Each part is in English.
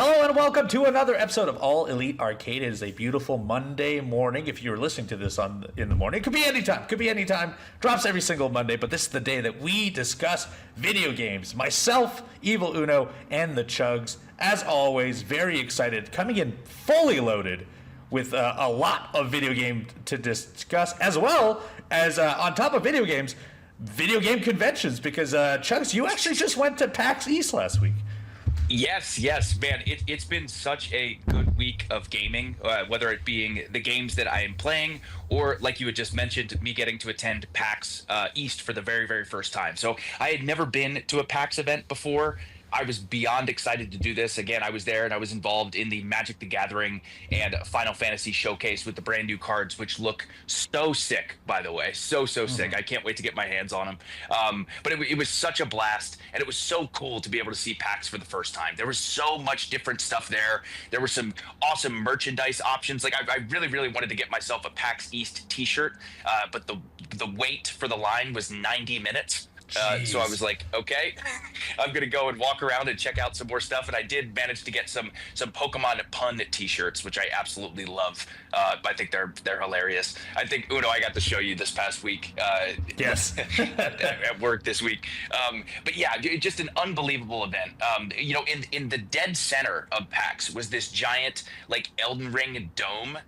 Hello and welcome to another episode of All Elite Arcade. It is a beautiful Monday morning. If you're listening to this in the morning, it could be anytime. Drops every single Monday, but this is the day that we discuss video games. Myself, Evil Uno, and the Chugs, as always, very excited, coming in fully loaded with a lot of video game to discuss, as well as on top of video games, video game conventions. Because Chugs, you actually just went to PAX East last week. Yes, man. It's been such a good week of gaming, whether it being the games that I am playing or, like you had just mentioned, me getting to attend PAX East for the very, very first time. So I had never been to a PAX event before. I was beyond excited to do this. Again, I was there and I was involved in the Magic the Gathering and Final Fantasy showcase with the brand new cards, which look so sick, by the way. So sick. I can't wait to get my hands on them. But it was such a blast, and it was so cool to be able to see PAX for the first time. There was so much different stuff there. There were some awesome merchandise options. Like I really, really wanted to get myself a PAX East t-shirt, but the wait for the line was 90 minutes. So I was like, okay, I'm going to go and walk around and check out some more stuff. And I did manage to get some Pokemon pun t-shirts, which I absolutely love. I think they're hilarious. I think, Uno, I got to show you this past week. Yes. at work this week. But yeah, just an unbelievable event. In the dead center of PAX was this giant, like, Elden Ring dome,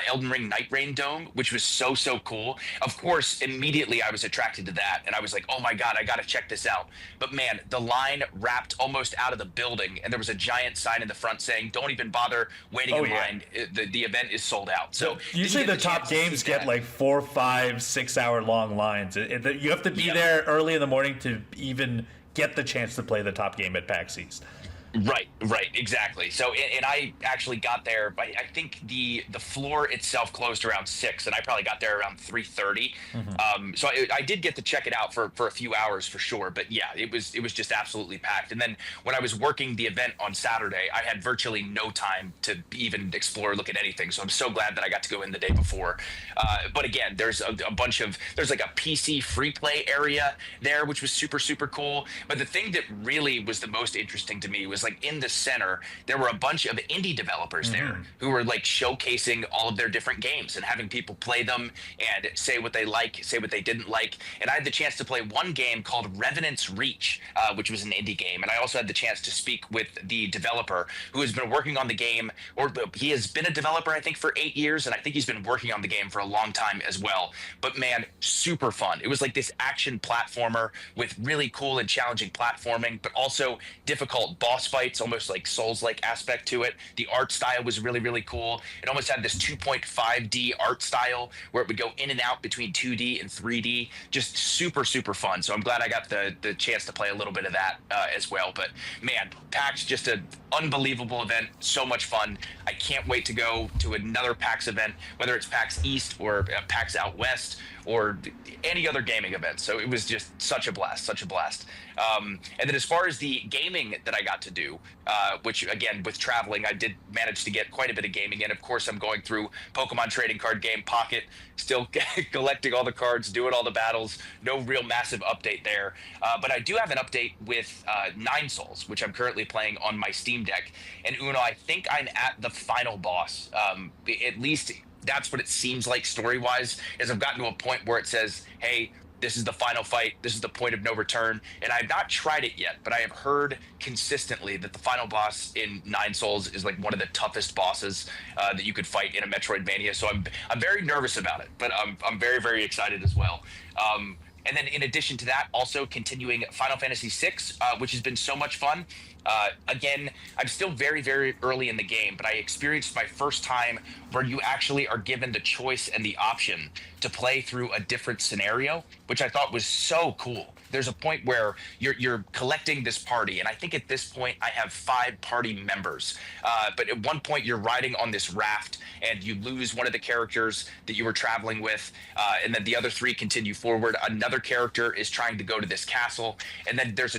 Elden Ring Night Rain dome, which was so cool. Of course, immediately I was attracted to that. And I was like, oh my God, I got to check this out. But man, the line wrapped almost out of the building, and there was a giant sign in the front saying, don't even bother waiting in line. The event is sold out. So usually the top games get like 4, 5, 6 hour long lines. You have to be there early in the morning to even get the chance to play the top game at PAX East. Right, exactly. So, and I actually got there. I think the floor itself closed around 6, and I probably got there around 3:30. So I did get to check it out for a few hours for sure. But yeah, it was just absolutely packed. And then when I was working the event on Saturday, I had virtually no time to even explore, look at anything. So I'm so glad that I got to go in the day before. But again, there's there's like a PC free play area there, which was super cool. But the thing that really was the most interesting to me was, like, in the center, there were a bunch of indie developers there who were, like, showcasing all of their different games and having people play them and say what they like, say what they didn't like. And I had the chance to play one game called Revenant's Reach, which was an indie game. And I also had the chance to speak with the developer who has been working on the game, or he has been a developer, I think, for 8 years, and I think he's been working on the game for a long time as well. But man, super fun. It was like this action platformer with really cool and challenging platforming, but also difficult boss fights, almost like Souls-like aspect to it. The art style was really cool. It almost had this 2.5D art style where it would go in and out between 2D and 3D. Just super fun. So I'm glad I got the chance to play a little bit of that as well. But man, PAX, just an unbelievable event. So much fun. I can't wait to go to another PAX event, whether it's PAX East or PAX Out West or any other gaming event. So it was just such a blast. And then as far as the gaming that I got to do, which again, with traveling, I did manage to get quite a bit of gaming in. Of course, I'm going through Pokemon trading card game Pocket, still collecting all the cards, doing all the battles. No real massive update there. But I do have an update with Nine Souls, which I'm currently playing on my Steam Deck. And Uno, I think I'm at the final boss, at least that's what it seems like story-wise, is I've gotten to a point where it says, hey, this is the final fight, this is the point of no return. And I've not tried it yet, but I have heard consistently that the final boss in Nine Souls is like one of the toughest bosses that you could fight in a Metroidvania. So I'm very nervous about it, but I'm very excited as well. And then in addition to that, also continuing Final Fantasy VI, which has been so much fun. Again, I'm still very early in the game, but I experienced my first time where you actually are given the choice and the option to play through a different scenario, which I thought was so cool. There's a point where you're collecting this party, and I think at this point I have 5 party members. But at one point you're riding on this raft, and you lose one of the characters that you were traveling with, and then the other 3 continue forward. Another character is trying to go to this castle, and then there's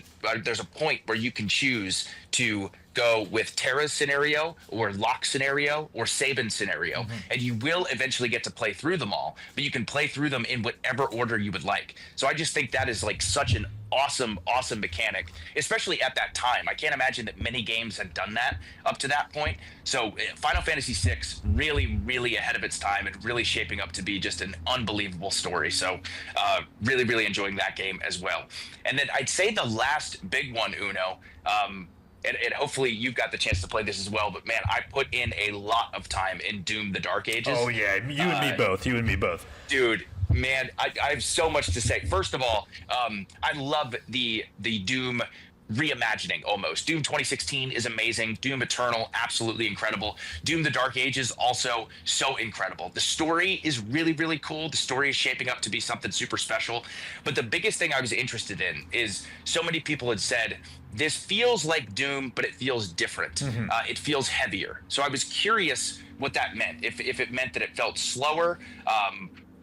a point where you can choose to go with Terra's scenario or Locke's scenario or Saban's scenario, and you will eventually get to play through them all, but you can play through them in whatever order you would like. So I just think that is like such an awesome mechanic, especially at that time. I can't imagine that many games had done that up to that point. So Final Fantasy VI really ahead of its time and really shaping up to be just an unbelievable story. So really enjoying that game as well. And then I'd say the last big one, Uno, and hopefully you've got the chance to play this as well, but man, I put in a lot of time in Doom the Dark Ages. Oh yeah, you and me both. Dude, man, I have so much to say. First of all, I love the Doom reimagining almost. Doom 2016 is amazing. Doom Eternal, absolutely incredible. Doom the Dark Ages, also so incredible. The story is really cool. The story is shaping up to be something super special. But the biggest thing I was interested in is so many people had said, this feels like Doom, but it feels different. It feels heavier. So I was curious what that meant. If it meant that it felt slower,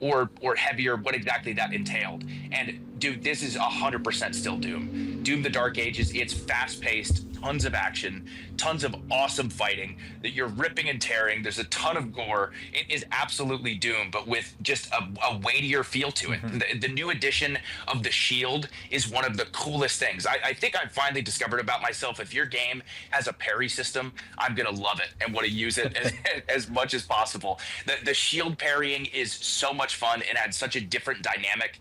or heavier, what exactly that entailed. And dude, this is 100% still Doom. Doom the Dark Ages, it's fast-paced, tons of action, tons of awesome fighting, that you're ripping and tearing, there's a ton of gore. It is absolutely Doom, but with just a weightier feel to it. The new edition of the shield is one of the coolest things. I think I've finally discovered about myself, if your game has a parry system, I'm gonna love it and want to use it as much as possible. The shield parrying is so much fun and adds such a different dynamic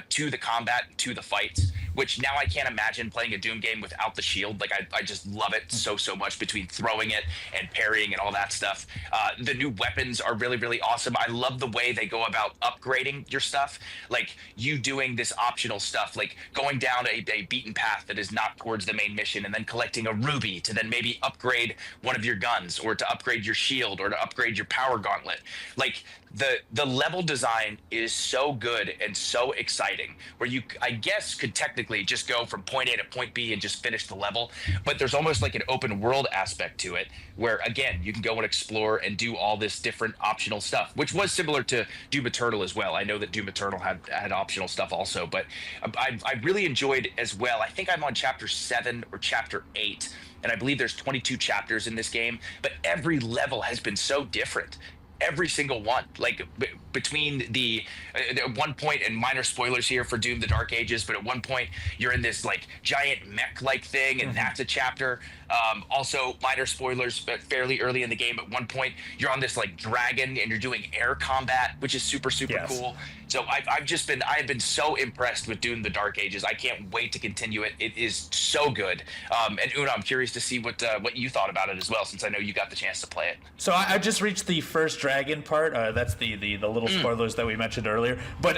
to the combat, to the fights, which now I can't imagine playing a Doom game without the shield. Like I just love it so much, between throwing it and parrying and all that stuff. The new weapons are really awesome. I love the way they go about upgrading your stuff. Like you doing this optional stuff, like going down a beaten path that is not towards the main mission and then collecting a ruby to then maybe upgrade one of your guns, or to upgrade your shield, or to upgrade your power gauntlet. Like the level design is so good and so exciting, where you, I guess, could technically just go from point A to point B and just finish the level, but there's almost like an open world aspect to it, where again you can go and explore and do all this different optional stuff, which was similar to Doom Eternal as well. I know that Doom Eternal had optional stuff also, but I really enjoyed as well. I think I'm on chapter 7 or chapter 8, and I believe there's 22 chapters in this game, but every level has been so different. Every single one, like between the at one point, and minor spoilers here for Doom the Dark Ages, but at one point you're in this like giant mech like thing, and that's a chapter. Also minor spoilers, but fairly early in the game, at one point you're on this like dragon and you're doing air combat, which is super cool. So I have been so impressed with Doom the Dark Ages. I can't wait to continue it. It is so good. And Una, I'm curious to see what you thought about it as well, since I know you got the chance to play it. So I just reached the first dragon part. That's the little spoilers that we mentioned earlier. But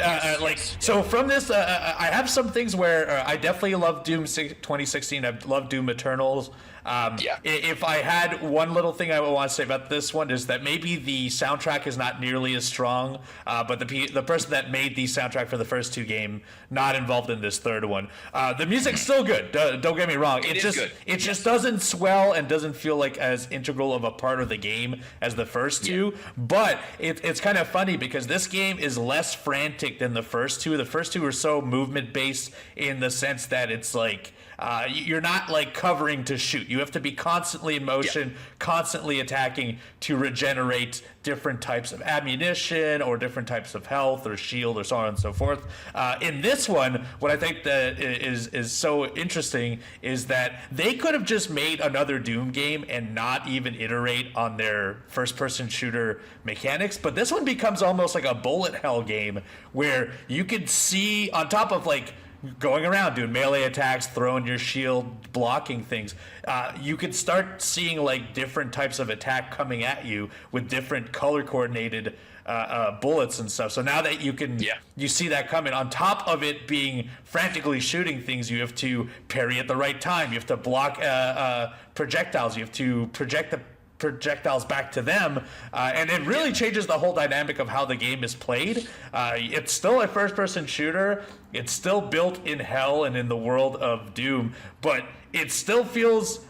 so from this, I have some things where I definitely love Doom 2016. I love Doom Eternals. If I had one little thing I would want to say about this one, is that maybe the soundtrack is not nearly as strong, but the person that made the soundtrack for the first two games not involved in this third one. The music's still good. Don't get me wrong. It just doesn't swell and doesn't feel like as integral of a part of the game as the first two. But it's kind of funny because this game is less frantic than the first two. The first two are so movement based in the sense that it's like, you're not like covering to shoot. You have to be constantly in motion, constantly attacking to regenerate different types of ammunition or different types of health or shield or so on and so forth. In this one, what I think that is so interesting is that they could have just made another Doom game and not even iterate on their first-person shooter mechanics, but this one becomes almost like a bullet hell game where you could see, on top of like going around doing melee attacks, throwing your shield, blocking things, you could start seeing like different types of attack coming at you with different color coordinated bullets and stuff. So now that you see that coming, on top of it being frantically shooting things, you have to parry at the right time, you have to block projectiles, you have to project the projectiles back to them, and it really changes the whole dynamic of how the game is played. It's still a first-person shooter. It's still built in hell and in the world of Doom, but it still feels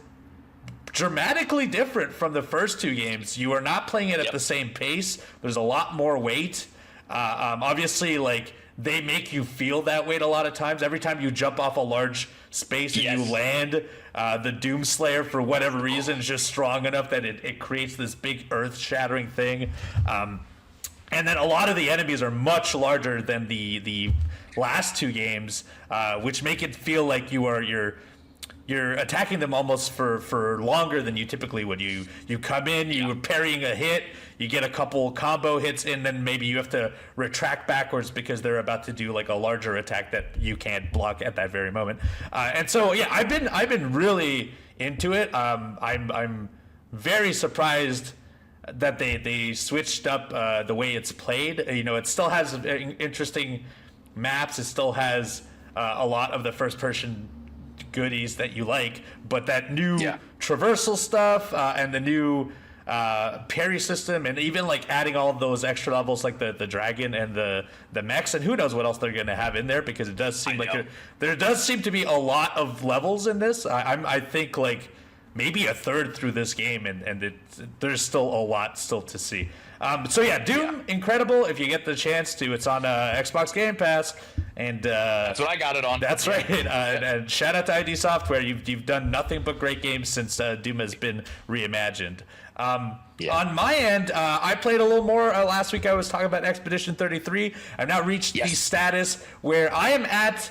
dramatically different from the first two games. You are not playing it at the same pace. There's a lot more weight. Obviously, like they make you feel that weight a lot of times. Every time you jump off a large space and you land, the Doomslayer, for whatever reason, is just strong enough that it creates this big earth-shattering thing. And then a lot of the enemies are much larger than the last two games, which make it feel like you're attacking them almost for longer than you typically would. You come in, you're parrying a hit, you get a couple combo hits, and then maybe you have to retract backwards because they're about to do like a larger attack that you can't block at that very moment. And so yeah, I've been really into it. I'm very surprised that they switched up the way it's played. You know, it still has interesting maps. It still has a lot of the first person goodies that you like, but that new traversal stuff and the new parry system, and even like adding all of those extra levels like the dragon and the mechs, and who knows what else they're going to have in there, because it does seem like there does seem to be a lot of levels in this. I think like maybe a third through this game, and there's still a lot still to see. So yeah, Doom, incredible. If you get the chance to, it's on Xbox Game Pass, and that's what I got it on. That's right. And shout out to ID Software. You've done nothing but great games since Doom has been reimagined. On my end, I played a little more last week. I was talking about Expedition 33. I've now reached the status where I am at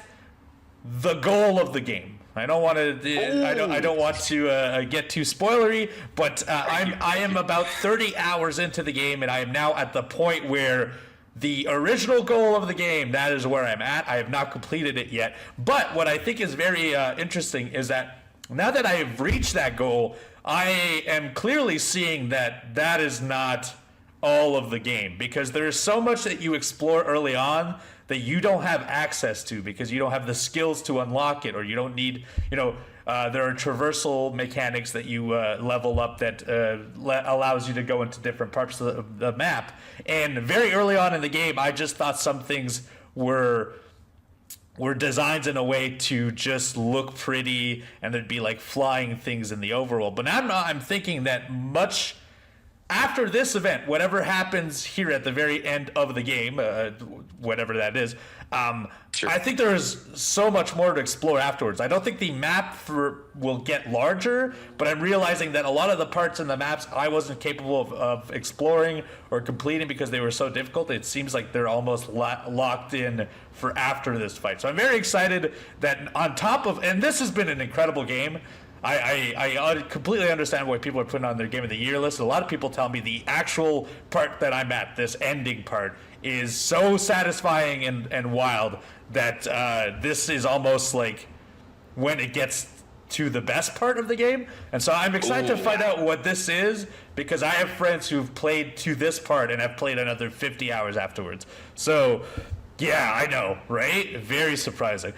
the goal of the game. I don't want to. I don't want to get too spoilery, but I am about 30 hours into the game, and I am now at the point where the original goal of the game, that is where I'm at. I have not completed it yet, but what I think is very interesting is that now that I have reached that goal, I am clearly seeing that is not all of the game, because there is so much that you explore early on that you don't have access to because you don't have the skills to unlock it, or you don't need, there are traversal mechanics that you level up that allows you to go into different parts of the map. And very early on in the game, I just thought some things were designed in a way to just look pretty, and there'd be like flying things in the overworld. But now I'm thinking that much after this event, whatever happens here at the very end of the game, whatever that is, I think there is so much more to explore afterwards. I don't think the map will get larger, but I'm realizing that a lot of the parts in the maps I wasn't capable of exploring or completing because they were so difficult. It seems like they're almost locked in for after this fight. So I'm very excited that on top of, and this has been an incredible game. I completely understand why people are putting on their Game of the Year list. A lot of people tell me the actual part that I'm at, this ending part, is so satisfying and wild that this is almost like when it gets to the best part of the game. And so I'm excited to find out what this is, because I have friends who've played to this part and have played another 50 hours afterwards. So, yeah, I know, right? Very surprising.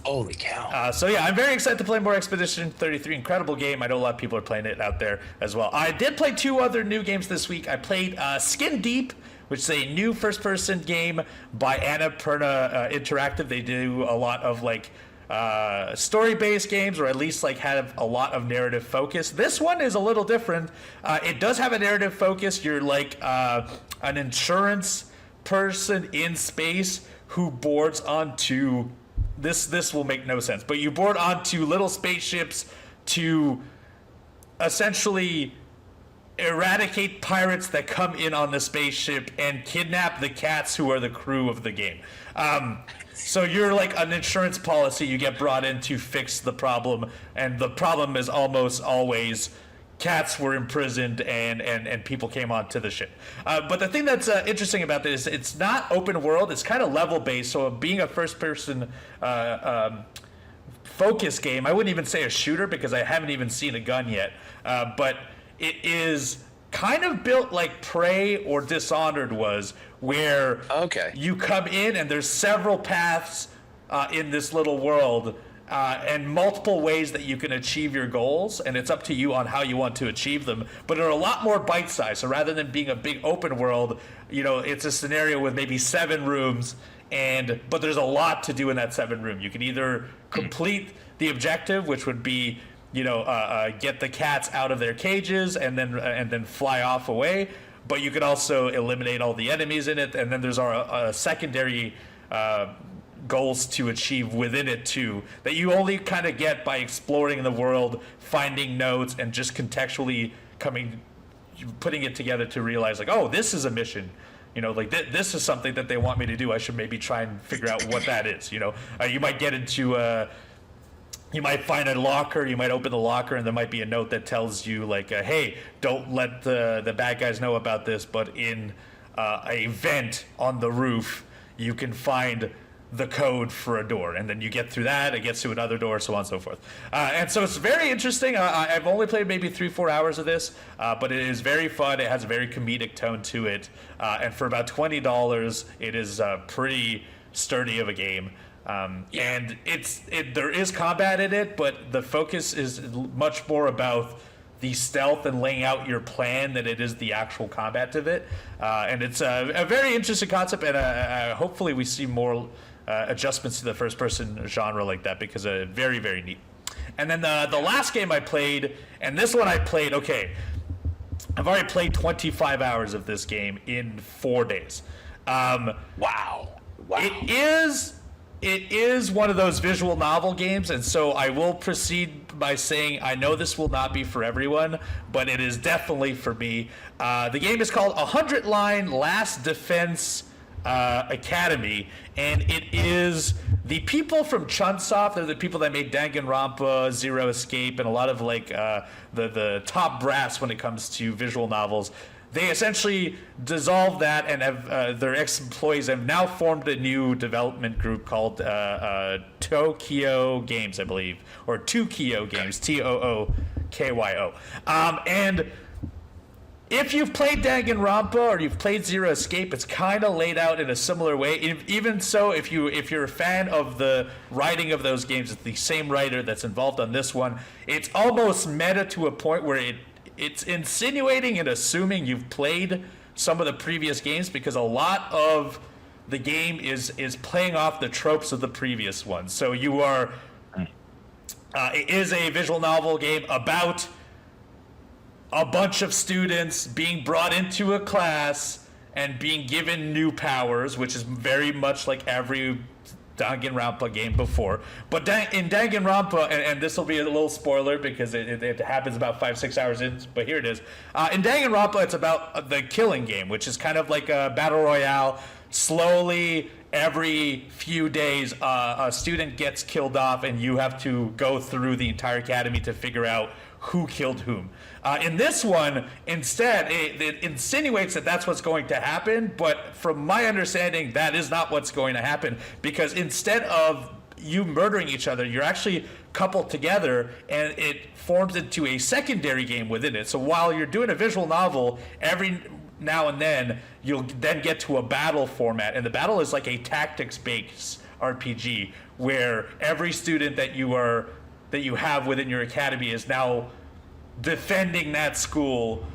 Holy cow. So yeah, I'm very excited to play more Expedition 33. Incredible game. I know a lot of people are playing it out there as well. I did play two other new games this week. I played Skin Deep, which is a new first-person game by Annapurna Interactive. They do a lot of like story-based games, or at least like have a lot of narrative focus. This one is a little different. It does have a narrative focus. You're like an insurance person in space who boards onto this will make no sense, but you board onto little spaceships to essentially eradicate pirates that come in on the spaceship and kidnap the cats who are the crew of the game. So you're like an insurance policy. You get brought in to fix the problem, and the problem is almost always cats were imprisoned and people came onto the ship. But the thing that's interesting about this, it's not open world. It's kind of level based. So being a first person focus game, I wouldn't even say a shooter because I haven't even seen a gun yet. But it is kind of built like Prey or Dishonored was, where you come in and there's several paths in this little world, and multiple ways that you can achieve your goals, and it's up to you on how you want to achieve them. But they're a lot more bite-sized. So rather than being a big open world, it's a scenario with maybe 7 rooms, but there's a lot to do in that 7 room. You can either complete the objective, which would be get the cats out of their cages and then fly off away. But you could also eliminate all the enemies in it, and then there's a secondary goals to achieve within it too, that you only kind of get by exploring the world, finding notes, and just contextually putting it together to realize like, oh, this is a mission. Like this is something that they want me to do. I should maybe try and figure out what that is. You might get into you might find a locker, you might open the locker, and there might be a note that tells you like, hey, don't let the bad guys know about this, but in a vent on the roof, you can find the code for a door, and then you get through that, it gets to another door, so on and so forth. And so it's very interesting. I've only played maybe 3-4 hours of this, but it is very fun. It has a very comedic tone to it, and for about $20, it is pretty sturdy of a game. And there is combat in it, but the focus is much more about the stealth and laying out your plan than it is the actual combat of it. And it's a very interesting concept, and hopefully we see more adjustments to the first-person genre like that, because very, very neat. And then the last game I played, and this one I played, okay, I've already played 25 hours of this game in 4 days. Wow. It is one of those visual novel games, and so I will proceed by saying I know this will not be for everyone, but it is definitely for me. The game is called 100 Line Last Defense Academy, and it is the people from Chunsoft. They're the people that made Danganronpa, Zero Escape, and a lot of like the top brass when it comes to visual novels. They essentially dissolved that and have their ex-employees have now formed a new development group called Tokyo Games, I believe, or Tookyo Games, Tookyo. And if you've played Danganronpa or you've played Zero Escape, it's kind of laid out in a similar way. Even so, if you're a fan of the writing of those games, it's the same writer that's involved on this one. It's almost meta to a point where it's insinuating and assuming you've played some of the previous games, because a lot of the game is playing off the tropes of the previous ones. So you are it is a visual novel game about a bunch of students being brought into a class and being given new powers, which is very much like every Danganronpa game before. But in Danganronpa, and this will be a little spoiler because it happens about 5-6 hours in, but here it is. In Danganronpa, it's about the killing game, which is kind of like a battle royale. Slowly, every few days, a student gets killed off, and you have to go through the entire academy to figure out who killed whom. In this one, instead, it insinuates that that's what's going to happen, but from my understanding, that is not what's going to happen, because instead of you murdering each other, you're actually coupled together, and it forms into a secondary game within it. So while you're doing a visual novel, every now and then, you'll then get to a battle format, and the battle is like a tactics-based RPG, where every student that you have within your academy is now defending that school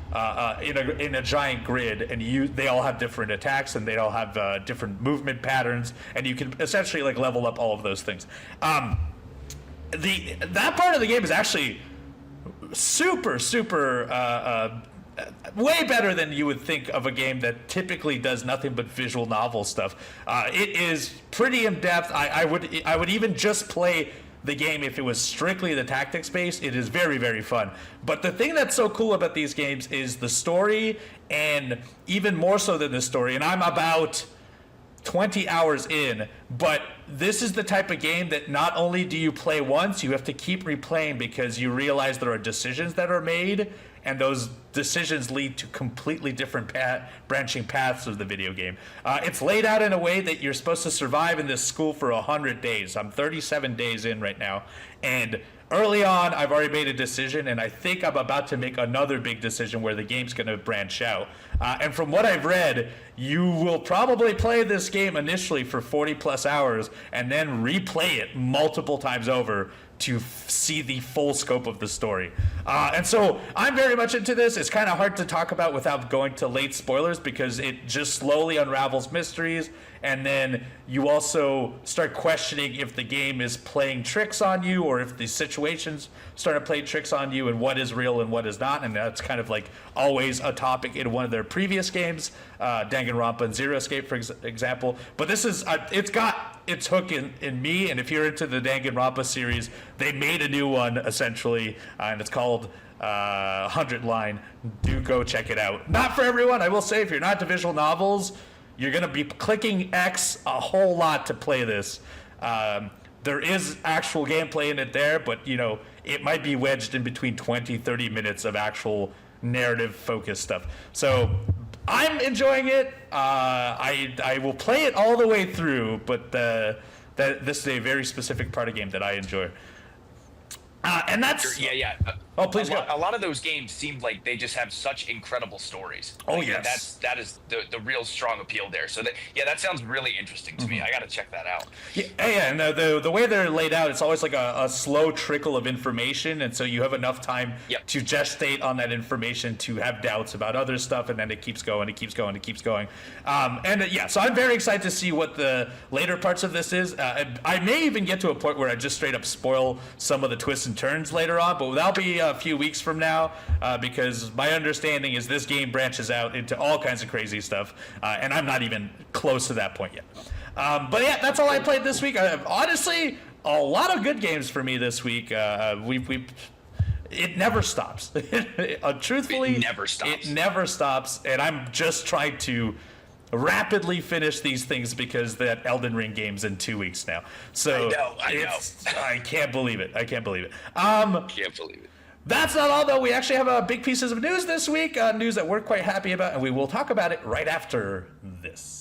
in a giant grid, and they all have different attacks, and they all have different movement patterns, and you can essentially like level up all of those things. That part of the game is actually super way better than you would think of a game that typically does nothing but visual novel stuff. It is pretty in depth. I would even just play the game if it was strictly the tactics based. It is very, very fun. But the thing that's so cool about these games is the story, and even more so than the story, and I'm about 20 hours in, but this is the type of game that not only do you play once, you have to keep replaying, because you realize there are decisions that are made, and those decisions lead to completely different branching paths of the video game. It's laid out in a way that you're supposed to survive in this school for 100 days. I'm 37 days in right now, and early on, I've already made a decision, and I think I'm about to make another big decision where the game's going to branch out. And from what I've read, you will probably play this game initially for 40 plus hours and then replay it multiple times over to see the full scope of the story. And so I'm very much into this. is kind of hard to talk about without going to late spoilers, because it just slowly unravels mysteries, and then you also start questioning if the game is playing tricks on you, or if the situations start to play tricks on you, and what is real and what is not. And that's kind of like always a topic in one of their previous games, Danganronpa and Zero Escape, for example. But this is, it's got its hook in me, and if you're into the Danganronpa series, they made a new one, essentially, and it's called 100 Line. Do go check it out. Not for everyone, I will say. If you're not to visual novels, you're going to be clicking X a whole lot to play this. There is actual gameplay in it there, but, you know, it might be wedged in between 20, 30 minutes of actual narrative-focused stuff. So I'm enjoying it. I will play it all the way through, but this is a very specific part of the game that I enjoy. And that's... Yeah. Oh, please go. A lot of those games seemed like they just have such incredible stories. Oh, like, yes. That is the real strong appeal there. So that sounds really interesting to me. I got to check that out. Yeah, and the way they're laid out, it's always like a slow trickle of information, and so you have enough time to gestate on that information, to have doubts about other stuff, and then it keeps going, it keeps going, it keeps going. So I'm very excited to see what the later parts of this is. I may even get to a point where I just straight up spoil some of the twists and turns later on, but that'll be a few weeks from now, because my understanding is this game branches out into all kinds of crazy stuff, and I'm not even close to that point yet. But yeah, that's all I played this week. Honestly, a lot of good games for me this week. It never stops. Truthfully, it never stops, and I'm just trying to rapidly finish these things because that Elden Ring game's in 2 weeks now. So I know. I can't believe it. Can't believe it. That's not all, though. We actually have big pieces of news this week, news that we're quite happy about, and we will talk about it right after this.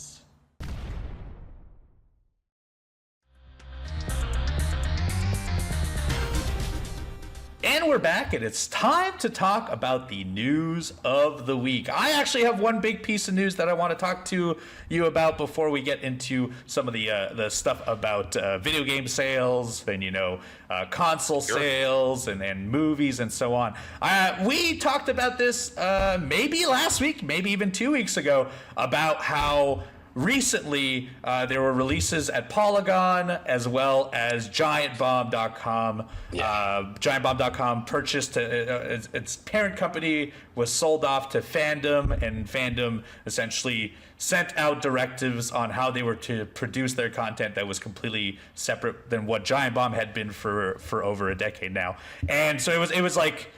And we're back, and it's time to talk about the news of the week. I actually have one big piece of news that I want to talk to you about before we get into some of the stuff about video game sales and, console sales and movies and so on. We talked about this maybe last week, maybe even 2 weeks ago, about how recently there were releases at Polygon as well as GiantBomb.com. GiantBomb.com purchased its parent company, was sold off to Fandom, and Fandom essentially sent out directives on how they were to produce their content that was completely separate than what Giant Bomb had been for over a decade now. And so it was like,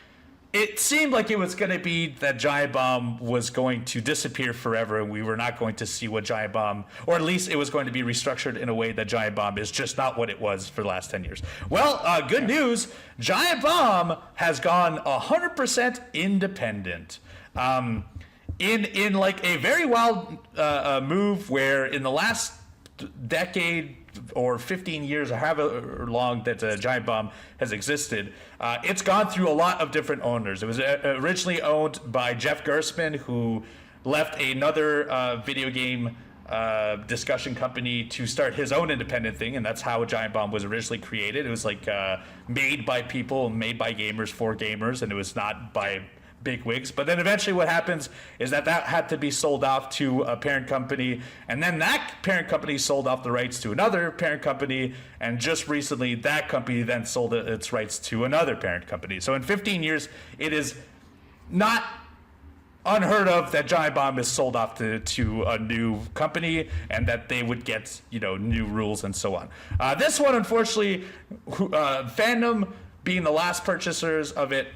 it seemed like it was going to be that Giant Bomb was going to disappear forever, and we were not going to see what Giant Bomb, or at least it was going to be restructured in a way that Giant Bomb is just not what it was for the last 10 years. Well, good news, Giant Bomb has gone 100% independent. In like a very wild move where in the last decade or 15 years or however long that Giant Bomb has existed, it's gone through a lot of different owners. It was originally owned by Jeff Gerstmann, who left another video game discussion company to start his own independent thing, and that's how Giant Bomb was originally created. It was like made by people, made by gamers for gamers, and it was not by big wigs. But then eventually what happens is that had to be sold off to a parent company, and then that parent company sold off the rights to another parent company, and just recently that company then sold its rights to another parent company. So in 15 years, it is not unheard of that Giant Bomb is sold off to a new company, and that they would get new rules and so on. This one, unfortunately, Fandom being the last purchasers of it,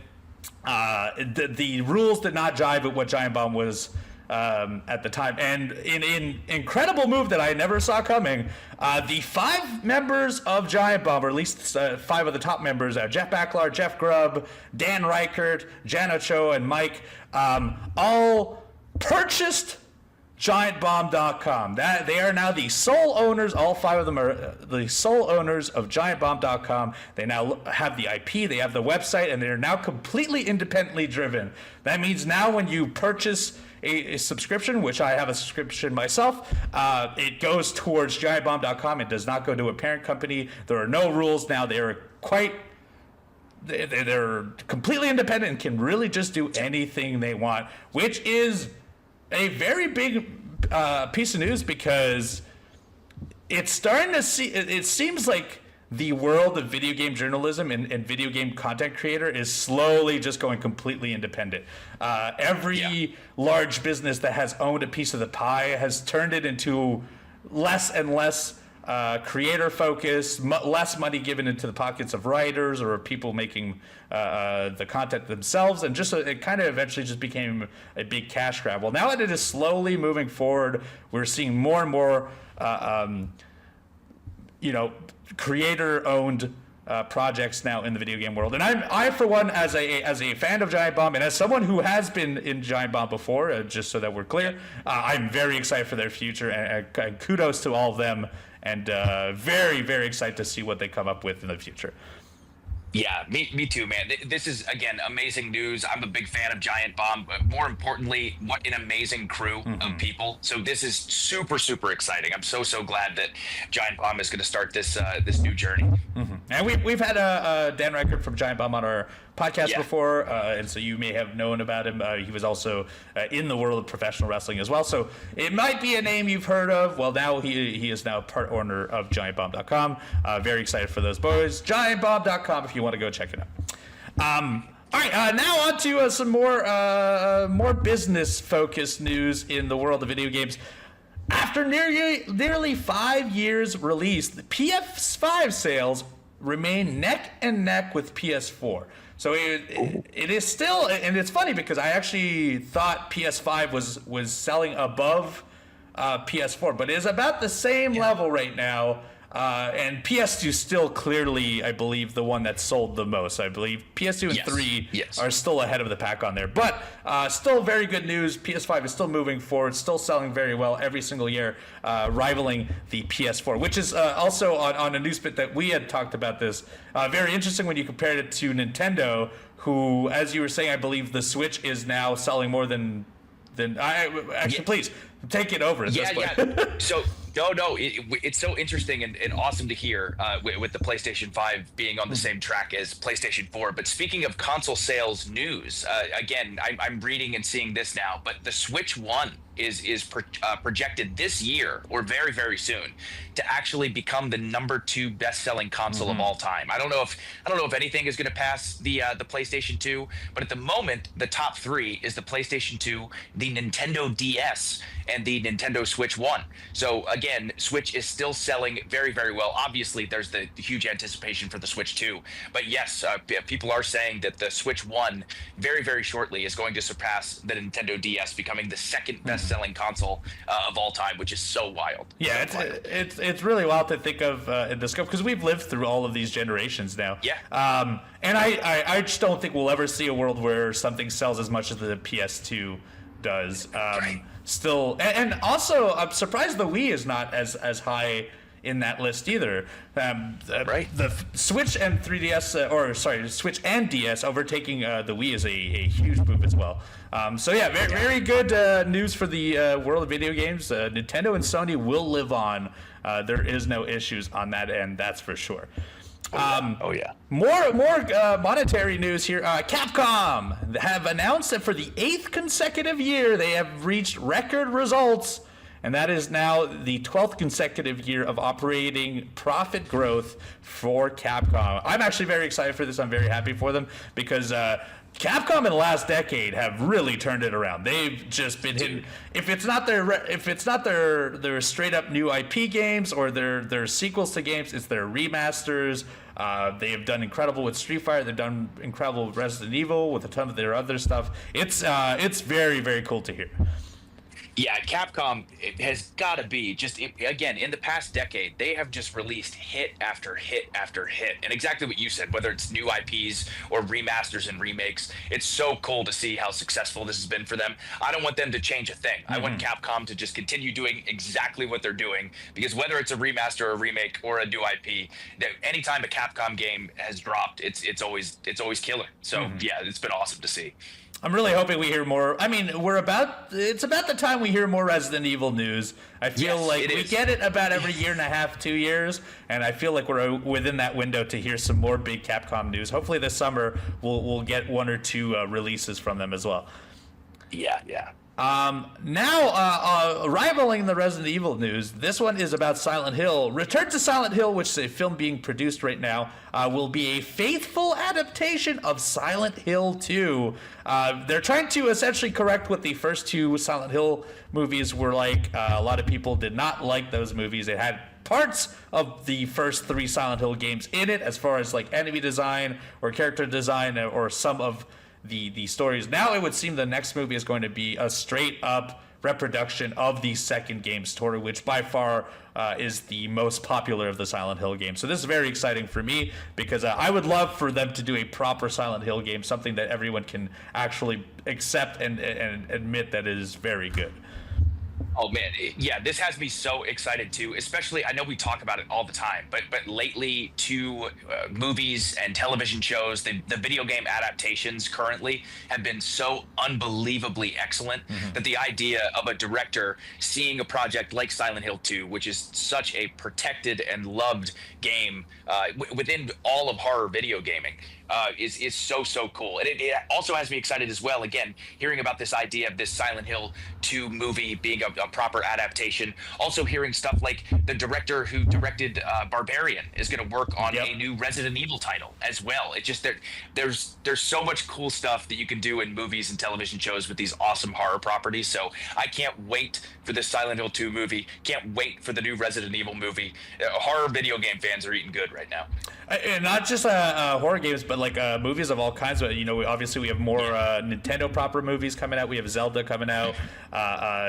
the rules did not jive with what Giant Bomb was at the time. And in incredible move that I never saw coming, the 5 members of Giant Bomb, or at least 5 of the top members, Jeff Baclar, Jeff Grubb, Dan Reichert, Jana Cho, and Mike, all purchased GiantBomb.com. That they are now the sole owners. All 5 of them are the sole owners of GiantBomb.com. They now have the IP, they have the website, and they're now completely independently driven. That means now when you purchase a subscription, which I have a subscription myself, it goes towards GiantBomb.com. It does not go to a parent company. There are no rules now. They are quite they're completely independent and can really just do anything they want, which is a very big piece of news because it's starting to see. It seems like the world of video game journalism and video game content creator is slowly just going completely independent. Every large business that has owned a piece of the pie has turned it into less and less creator focused, less money given into the pockets of writers or people making the content themselves, and just it kind of eventually just became a big cash grab. Well, now that it is slowly moving forward, we're seeing more and more creator-owned projects now in the video game world, and I for one, as a fan of Giant Bomb and as someone who has been in Giant Bomb before, just so that we're clear, I'm very excited for their future, and kudos to all of them, and very, very excited to see what they come up with in the future. Yeah, me too, man. This is, again, amazing news. I'm a big fan of Giant Bomb, but more importantly, what an amazing crew of people. So this is super, super exciting. I'm so glad that Giant Bomb is going to start this new journey. And we've had Dan Reichert from Giant Bomb on our podcast before, and so you may have known about him. He was also in the world of professional wrestling as well, so it might be a name you've heard of. Well, now he is now part owner of GiantBomb.com. Very excited for those boys. GiantBomb.com if you want to go check it out. All right, now on to some more business-focused news in the world of video games. After nearly 5 years release, the PS5 sales remain neck and neck with PS4. So it is still, and it's funny because I actually thought PS5 was selling above PS4, but it is about the same level right now. And PS2 is still clearly, I believe, the one that sold the most. I believe PS2 and 3 are still ahead of the pack on there. But still very good news. PS5 is still moving forward, still selling very well every single year, rivaling the PS4, which is also on a news bit that we had talked about this. Very interesting when you compared it to Nintendo, who, as you were saying, I believe the Switch is now selling more than please take it over at this point. So it's so interesting and awesome to hear with the PlayStation 5 being on the same track as PlayStation 4. But speaking of console sales news, again, I'm reading and seeing this now, but the Switch 1 is projected this year or very, very soon to actually become the #2 best-selling console of all time. I don't know if anything is going to pass the PlayStation 2, but at the moment the top 3 is the PlayStation 2, the Nintendo DS, and the Nintendo Switch 1. So again, Switch is still selling very, very well. Obviously, there's the huge anticipation for the Switch 2, but yes, people are saying that the Switch 1 very, very shortly is going to surpass the Nintendo DS, becoming the second best-selling console of all time, which is so wild. Yeah, it's really wild to think of in the scope, because we've lived through all of these generations now. Yeah. And I just don't think we'll ever see a world where something sells as much as the PS2 does. Right. Still, and also I'm surprised the Wii is not as high in that list either. Right. The Switch and 3DS, Switch and DS overtaking the Wii is a huge move as well. So yeah, very good news for the world of video games. Nintendo and Sony will live on. There is no issues on that end, that's for sure. More monetary news here. Capcom have announced that for the 8th consecutive year they have reached record results, and that is now the 12th consecutive year of operating profit growth for Capcom. I'm actually very excited for this. I'm very happy for them because Capcom in the last decade have really turned it around. They've just been hitting. If it's not their straight up new IP games or their sequels to games, it's their remasters. They have done incredible with Street Fighter. They've done incredible with Resident Evil, with a ton of their other stuff. It's very, very cool to hear. Yeah, Capcom has got to be again, in the past decade, they have just released hit after hit after hit. And exactly what you said, whether it's new IPs or remasters and remakes, it's so cool to see how successful this has been for them. I don't want them to change a thing. I want Capcom to just continue doing exactly what they're doing, because whether it's a remaster or a remake or a new IP, anytime a Capcom game has dropped, it's always killer. So yeah, it's been awesome to see. I'm really hoping we hear more. I mean, it's about the time we hear more Resident Evil news. I feel like we get it about every year and a half, 2 years, and I feel like we're within that window to hear some more big Capcom news. Hopefully this summer we'll get one or two releases from them as well. Yeah. Now, rivaling the Resident Evil news, this one is about Silent Hill. Return to Silent Hill, which is a film being produced right now, will be a faithful adaptation of Silent Hill 2. They're trying to essentially correct what the first two Silent Hill movies were like. A lot of people did not like those movies. It had parts of the first three Silent Hill games in it, as far as like enemy design or character design or some of the stories. Now it would seem the next movie is going to be a straight up reproduction of the second game story, which by far is the most popular of the Silent Hill games. So this is very exciting for me because I would love for them to do a proper Silent Hill game, something that everyone can actually accept and admit that it is very good. Oh man, yeah, this has me so excited too. Especially, I know we talk about it all the time, but lately, to movies and television shows, the video game adaptations currently have been so unbelievably excellent that the idea of a director seeing a project like Silent Hill 2, which is such a protected and loved game within all of horror video gaming, is so cool. And it also has me excited as well, again, hearing about this idea of this Silent Hill 2 movie being a proper adaptation. Also hearing stuff like the director who directed Barbarian is going to work on a new Resident Evil title as well. It just there's so much cool stuff that you can do in movies and television shows with these awesome horror properties. So I can't wait for this Silent Hill 2 movie. Can't wait for the new Resident Evil movie. Horror video game fans are eating good right now. And not just horror games, but like movies of all kinds. You know, obviously we have more Nintendo proper movies coming out. We have Zelda coming out.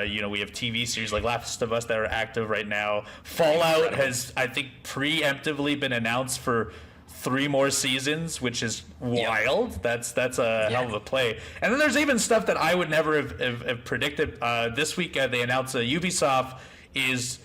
You know, we have TV series like Last of Us that are active right now. Fallout has, I think, preemptively been announced for 3 more seasons, which is wild. That's a hell of a play. And then there's even stuff that I would never have predicted. This week they announced Ubisoft is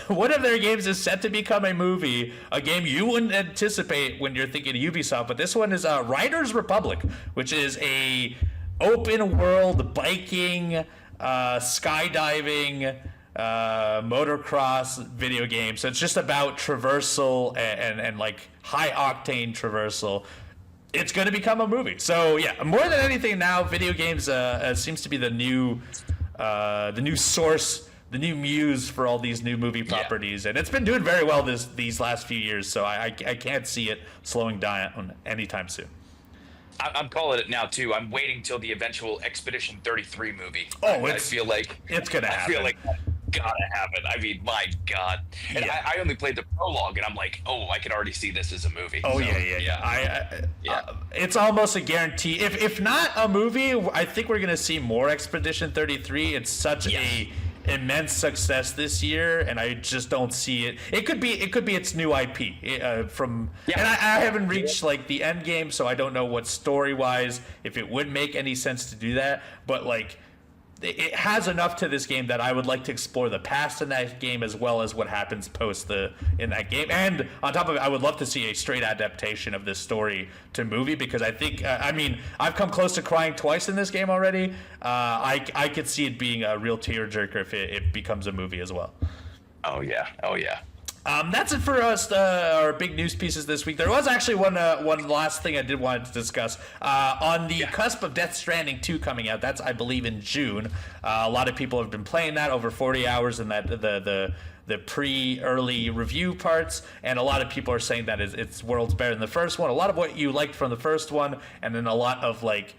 one of their games is set to become a movie, a game you wouldn't anticipate when you're thinking Ubisoft. But this one is Riders Republic, which is a open world biking, skydiving, motocross video game. So it's just about traversal and like high octane traversal. It's going to become a movie. So yeah, more than anything now, video games seems to be the new source, the new muse for all these new movie properties, and it's been doing very well these last few years. So I can't see it slowing down anytime soon. I'm calling it now too. I'm waiting till the eventual Expedition 33 movie. Oh, I feel like it's gonna happen. I feel like that's gotta happen. I mean, my God. And I only played the prologue, and I'm like, oh, I can already see this as a movie. Oh, so, yeah. It's almost a guarantee. If not a movie, I think we're gonna see more Expedition 33. It's such a immense success this year, and I just don't see it. It could be its new IP and I haven't reached like the end game, so I don't know what story wise if it would make any sense to do that. But like, it has enough to this game that I would like to explore the past in that game as well as what happens post in that game. And on top of it, I would love to see a straight adaptation of this story to movie, because I think I've come close to crying twice in this game already. I could see it being a real tearjerker if it becomes a movie as well. Oh yeah. That's it for us, our big news pieces this week. There was actually one last thing I did want to discuss. On the cusp of Death Stranding 2 coming out, that's, I believe, in June. A lot of people have been playing that, over 40 hours in that the pre-early review parts, and a lot of people are saying that it's worlds better than the first one. A lot of what you liked from the first one, and then a lot of like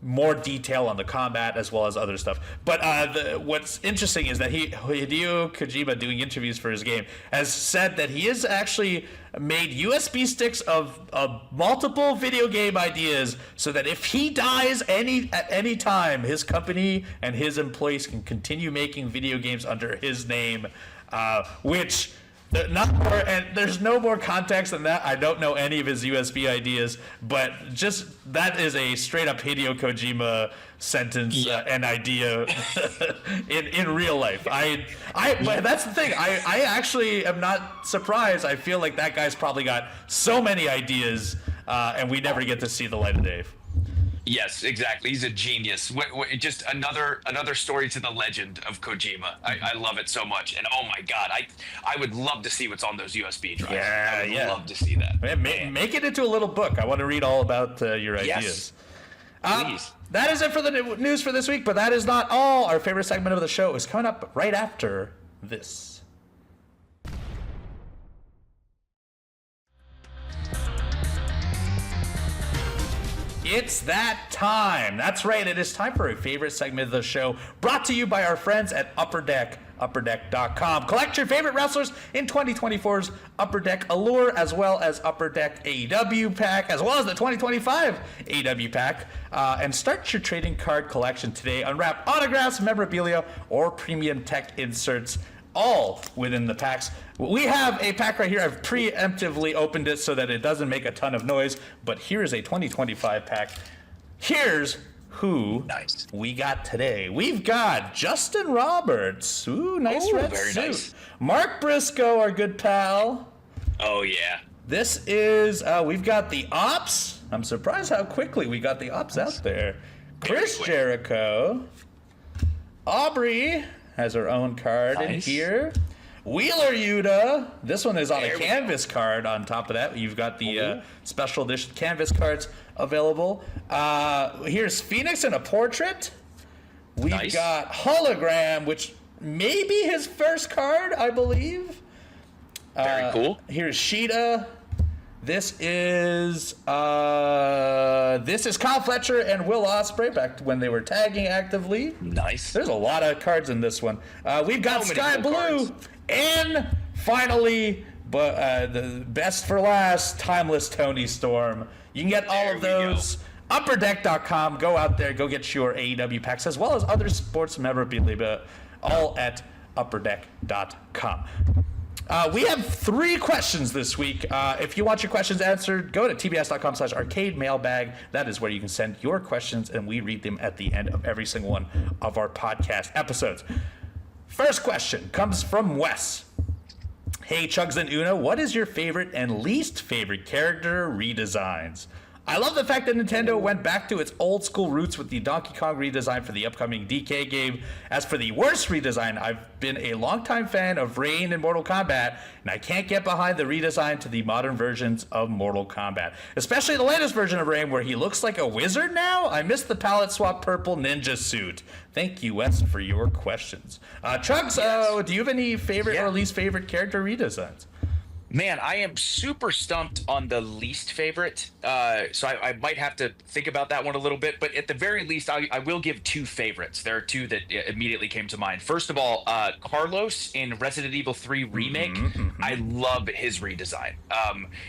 more detail on the combat as well as other stuff. But what's interesting is that Hideo Kojima, doing interviews for his game, has said that he has actually made USB sticks of multiple video game ideas, so that if he dies at any time, his company and his employees can continue making video games under his name, which... Not more, and there's no more context than that. I don't know any of his USB ideas, but just that is a straight up Hideo Kojima sentence and idea in real life. But that's the thing. I actually am not surprised. I feel like that guy's probably got so many ideas, and we never get to see the light of day. Yes, exactly. He's a genius. Just another story to the legend of Kojima. I love it so much, and oh my god, I would love to see what's on those USB drives. I would love to see that. Make it into a little book. I want to read all about your ideas. Please. That is it for the news for this week, but that is not all. Our favorite segment of the show is coming up right after this. It's that time. That's right. It is time for a favorite segment of the show, brought to you by our friends at Upper Deck, upperdeck.com. Collect your favorite wrestlers in 2024's Upper Deck Allure, as well as Upper Deck AEW pack, as well as the 2025 AEW pack. And start your trading card collection today. Unwrap autographs, memorabilia, or premium tech inserts, all within the packs. We have a pack right here. I've preemptively opened it so that it doesn't make a ton of noise, but here is a 2025 pack. Here's who we got today. We've got Justin Roberts. Ooh, nice red very suit. nice. Mark Briscoe, our good pal. Oh yeah. This is, we've got the Ops. I'm surprised how quickly we got the Ops out there. Chris Jericho. Aubrey has her own card in here. Wheeler Yuta. This one is on a canvas card. On top of that, you've got the special edition canvas cards available. Here's Phoenix in a portrait. We've got Hologram, which may be his first card, I believe. Very cool. Here's Sheeta. This is Kyle Fletcher and Will Ospreay back when they were tagging actively. Nice. There's a lot of cards in this one. We've got Sky Blue cards. And finally, but the best for last, Timeless Tony Storm. You can get all of those. Upperdeck.com. Go out there, go get your AEW packs as well as other sports memorabilia, all at upperdeck.com. We have 3 questions this week. If you want your questions answered, go to tbs.com/arcade mailbag. That is where you can send your questions, and we read them at the end of every single one of our podcast episodes. First question comes from Wes. Hey, Chugs and Una, what is your favorite and least favorite character redesigns? I love the fact that Nintendo went back to its old school roots with the Donkey Kong redesign for the upcoming DK game. As for the worst redesign, I've been a longtime fan of Rain in Mortal Kombat, and I can't get behind the redesign to the modern versions of Mortal Kombat. Especially the latest version of Rain where he looks like a wizard now. I miss the palette swap purple ninja suit. Thank you, Wes, for your questions. Chugs, do you have any favorite or least favorite character redesigns? Man, I am super stumped on the least favorite, so I might have to think about that one a little bit. But at the very least, I will give 2 favorites. There are 2 that immediately came to mind. First of all, Carlos in Resident Evil 3 Remake. I love his redesign.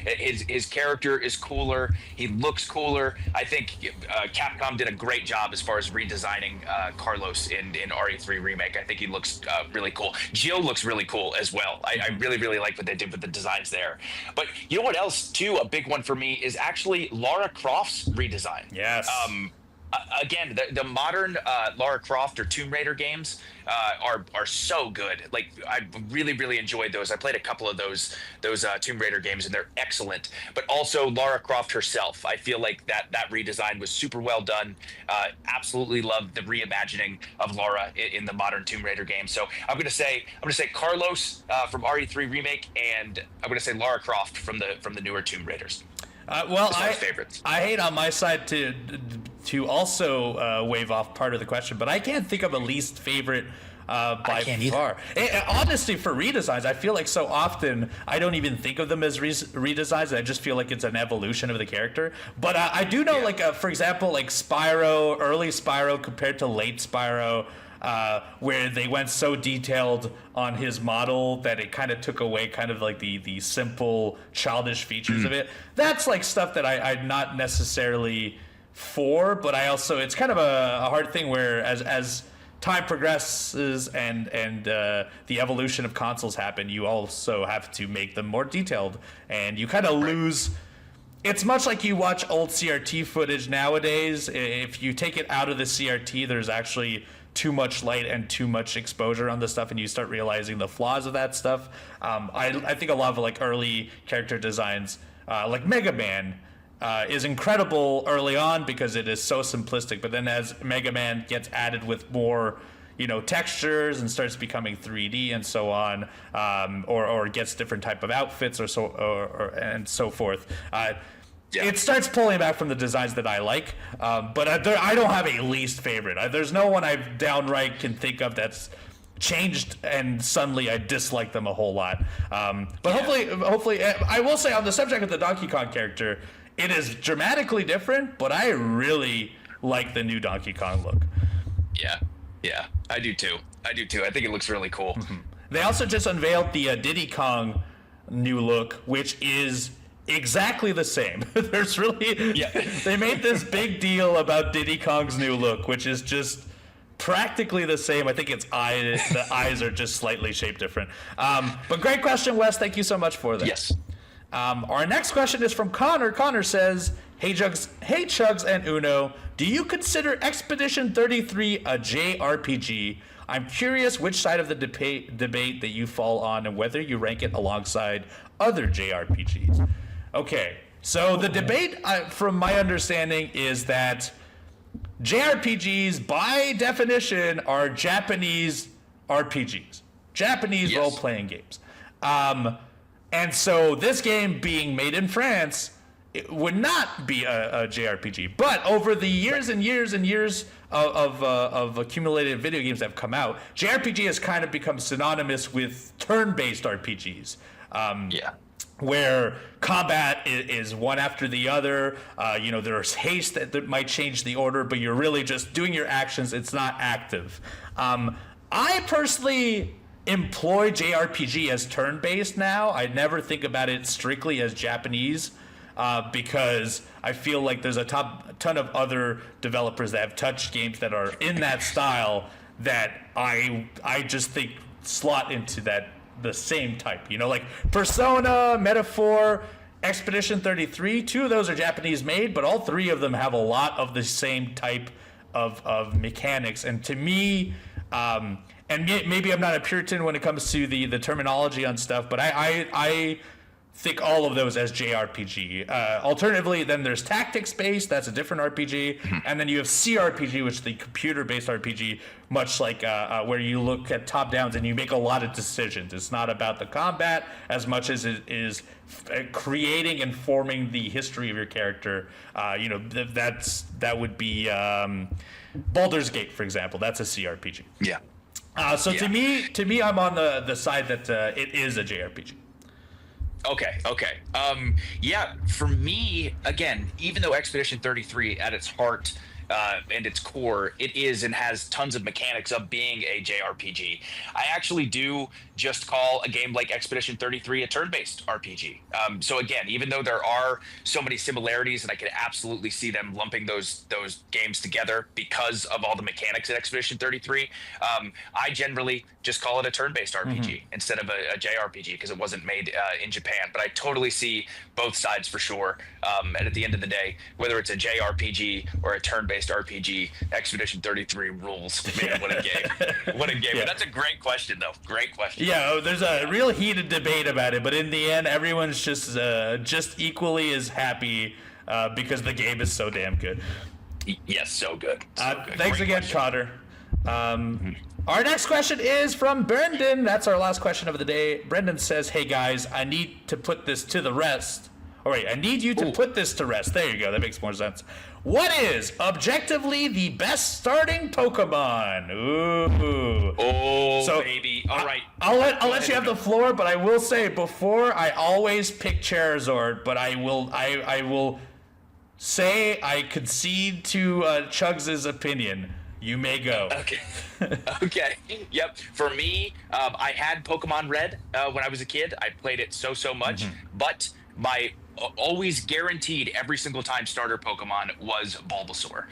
His character is cooler. He looks cooler. I think Capcom did a great job as far as redesigning Carlos in RE3 Remake. I think he looks really cool. Jill looks really cool as well. I really, really like what they did with the design there. But you know what else too, a big one for me is actually Lara Croft's redesign. Yes. Again, the modern Lara Croft or Tomb Raider games are so good. Like, I really, really enjoyed those. I played a couple of those Tomb Raider games, and they're excellent. But also Lara Croft herself, I feel like that redesign was super well done. Absolutely loved the reimagining of Lara in the modern Tomb Raider game. So I'm gonna say Carlos from RE3 Remake, and I'm gonna say Lara Croft from the newer Tomb Raiders. I hate on my side to also wave off part of the question, but I can't think of a least favorite by far. Honestly, for redesigns, I feel like so often I don't even think of them as redesigns. I just feel like it's an evolution of the character. But I do know, for example, like Spyro, early Spyro compared to late Spyro, where they went so detailed on his model that it kind of took away kind of like the simple childish features of it. That's like stuff that I'm not necessarily for, but I also, it's kind of a hard thing where as time progresses and the evolution of consoles happen, you also have to make them more detailed, and you kind of lose. It's much like you watch old CRT footage nowadays. If you take it out of the CRT, there's actually too much light and too much exposure on the stuff, and you start realizing the flaws of that stuff. I think a lot of like early character designs, like Mega Man, is incredible early on because it is so simplistic. But then as Mega Man gets added with more, textures and starts becoming 3D and so on, or gets different type of outfits or and so forth. It starts pulling back from the designs that I like, but I don't have a least favorite. There's no one I downright can think of that's changed and suddenly I dislike them a whole lot. Hopefully, I will say on the subject of the Donkey Kong character, it is dramatically different, but I really like the new Donkey Kong look. Yeah, I do too. I think it looks really cool. Mm-hmm. They also just unveiled the Diddy Kong new look, which is exactly the same. There's really they made this big deal about Diddy Kong's new look, which is just practically the same. I think the eyes are just slightly shaped different. But great question, Wes. Thank you so much for that. Yes. Our next question is from Connor. Connor says, Hey Chugs and Uno, do you consider Expedition 33 a JRPG? I'm curious which side of the debate that you fall on and whether you rank it alongside other JRPGs. Okay, so the debate, from my understanding, is that JRPGs, by definition, are Japanese RPGs, Japanese role-playing games. And so this game being made in France, it would not be a JRPG. But over the years and years and years of accumulated video games that have come out, JRPG has kind of become synonymous with turn-based RPGs. Where combat is one after the other. There's haste that might change the order, but you're really just doing your actions. It's not active. I personally employ JRPG as turn-based now. I never think about it strictly as Japanese because I feel like there's a ton of other developers that have touched games that are in that style that I just think slot into the same type, like Persona, Metaphor, Expedition 33. 2 of those are Japanese made, but all 3 of them have a lot of the same type of mechanics. And to me, and maybe I'm not a Puritan when it comes to the terminology on stuff, but I think all of those as JRPG. Alternatively, then there's tactics-based, that's a different RPG, and then you have CRPG, which is the computer-based RPG, much like where you look at top-downs and you make a lot of decisions. It's not about the combat as much as it is creating and forming the history of your character. That would be Baldur's Gate, for example. That's a CRPG. Yeah. To me, I'm on the side that it is a JRPG. Okay. For me, again, even though Expedition 33 at its heart and its core, it is and has tons of mechanics of being a JRPG. I actually do just call a game like Expedition 33 a turn-based RPG. So again, even though there are so many similarities, and I could absolutely see them lumping those games together because of all the mechanics in Expedition 33, I generally just call it a turn-based RPG instead of a JRPG because it wasn't made in Japan. But I totally see both sides for sure. And at the end of the day, whether it's a JRPG or a turn-based RPG, Expedition 33 rules. Man, what a game. What a game. But that's a great question, though. Great question. Yeah, there's a real heated debate about it, but in the end, everyone's just equally as happy because the game is so damn good. Yes, so good. Thanks again, Cotter. Our next question is from Brendan. That's our last question of the day. Brendan says, hey guys, I need to put this to the rest. Oh wait, I need you to put this to rest. There you go, that makes more sense. What is objectively the best starting Pokemon? Ooh. Oh, so, baby. All right. I'll let you have the floor, but I will say before I always pick Charizard, but I will say I concede to Chugs' opinion. You may go. Okay. Okay. Yep. For me, I had Pokemon Red when I was a kid. I played it so much, but my always guaranteed every single time starter Pokemon was Bulbasaur.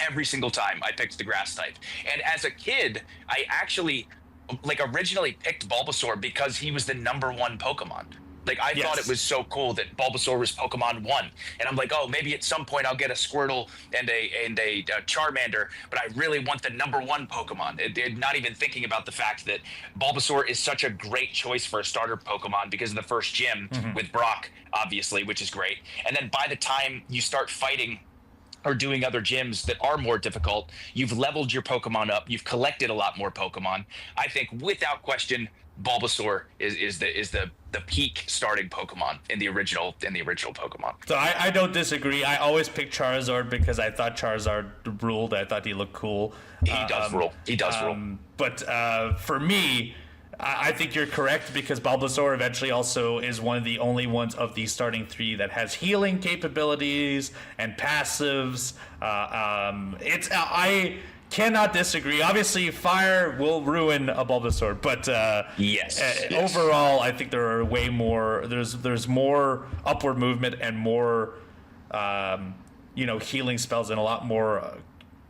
Every single time I picked the grass type. And as a kid, I actually originally picked Bulbasaur because he was the #1 Pokemon. Like, I thought it was so cool that Bulbasaur was Pokemon 1. And I'm like, oh, maybe at some point I'll get a Squirtle and a Charmander, but I really want the number 1 Pokemon. Not even thinking about the fact that Bulbasaur is such a great choice for a starter Pokemon because of the first gym with Brock, obviously, which is great. And then by the time you start fighting or doing other gyms that are more difficult, you've leveled your Pokemon up, you've collected a lot more Pokemon. I think without question, Bulbasaur is the peak starting Pokemon in the original Pokemon. So I don't disagree. I always pick Charizard because I thought Charizard ruled. I thought he looked cool. He does rule. He does rule. But for me, I think you're correct because Bulbasaur eventually also is one of the only ones of the starting 3 that has healing capabilities and passives. I cannot disagree. Obviously, fire will ruin a Bulbasaur, but yes. Overall, I think there are way more. There's more upward movement and more, healing spells and a lot more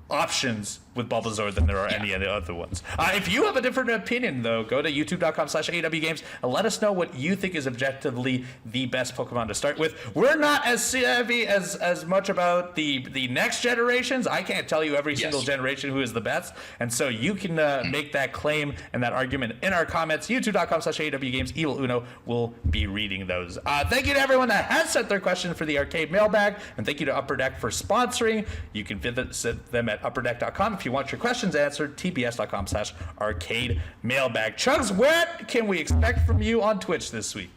options with Bulbasaur than there are any of the other ones. If you have a different opinion, though, go to youtube.com/AEW Games and let us know what you think is objectively the best Pokemon to start with. We're not as savvy as much about the next generations. I can't tell you every single generation who is the best, and so you can make that claim and that argument in our comments. youtube.com/AEW Games. Evil Uno will be reading those. Thank you to everyone that has sent their question for the arcade mailbag, and thank you to Upper Deck for sponsoring. You can visit them at upperdeck.com. If you want your questions answered, tbs.com/arcade mailbag. Chugs, what can we expect from you on Twitch this week?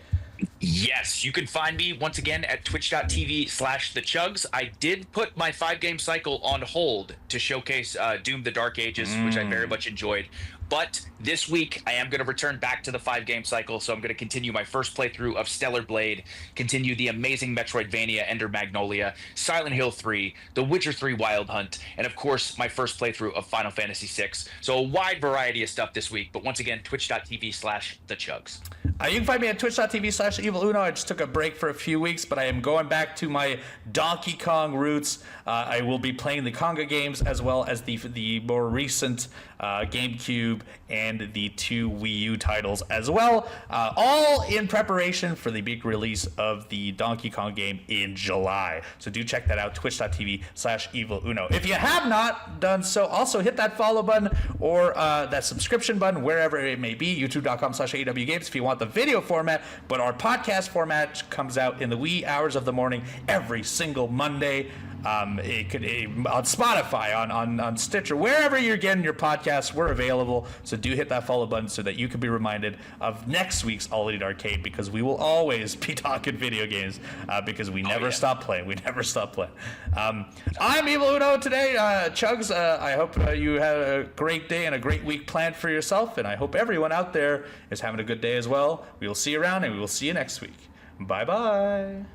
Yes, you can find me once again at twitch.tv/thechugs. I did put my 5-game cycle on hold to showcase Doom the Dark Ages, which I very much enjoyed. But this week, I am going to return back to the 5-game cycle, so I'm going to continue my first playthrough of Stellar Blade, continue the amazing Metroidvania Ender Magnolia, Silent Hill 3, The Witcher 3 Wild Hunt, and of course, my first playthrough of Final Fantasy VI. So a wide variety of stuff this week, but once again, twitch.tv/thechugs. You can find me at twitch.tv/eviluno. I just took a break for a few weeks, but I am going back to my Donkey Kong roots. I will be playing the Conga games as well as the more recent GameCube and the 2 Wii U titles as well, all in preparation for the big release of the Donkey Kong game in July. So do check that out, twitch.tv/eviluno. If you have not done so, also hit that follow button or that subscription button, wherever it may be, youtube.com/AEW Games if you want the video format, but our podcast format comes out in the wee hours of the morning every single Monday. On Spotify, on Stitcher, wherever you're getting your podcasts, we're available. So do hit that follow button so that you can be reminded of next week's All Elite Arcade, because we will always be talking video games because we never stop playing. We never stop playing. I'm Evil Uno today. Chugs, I hope you had a great day and a great week planned for yourself, and I hope everyone out there is having a good day as well. We will see you around, and we will see you next week. Bye-bye.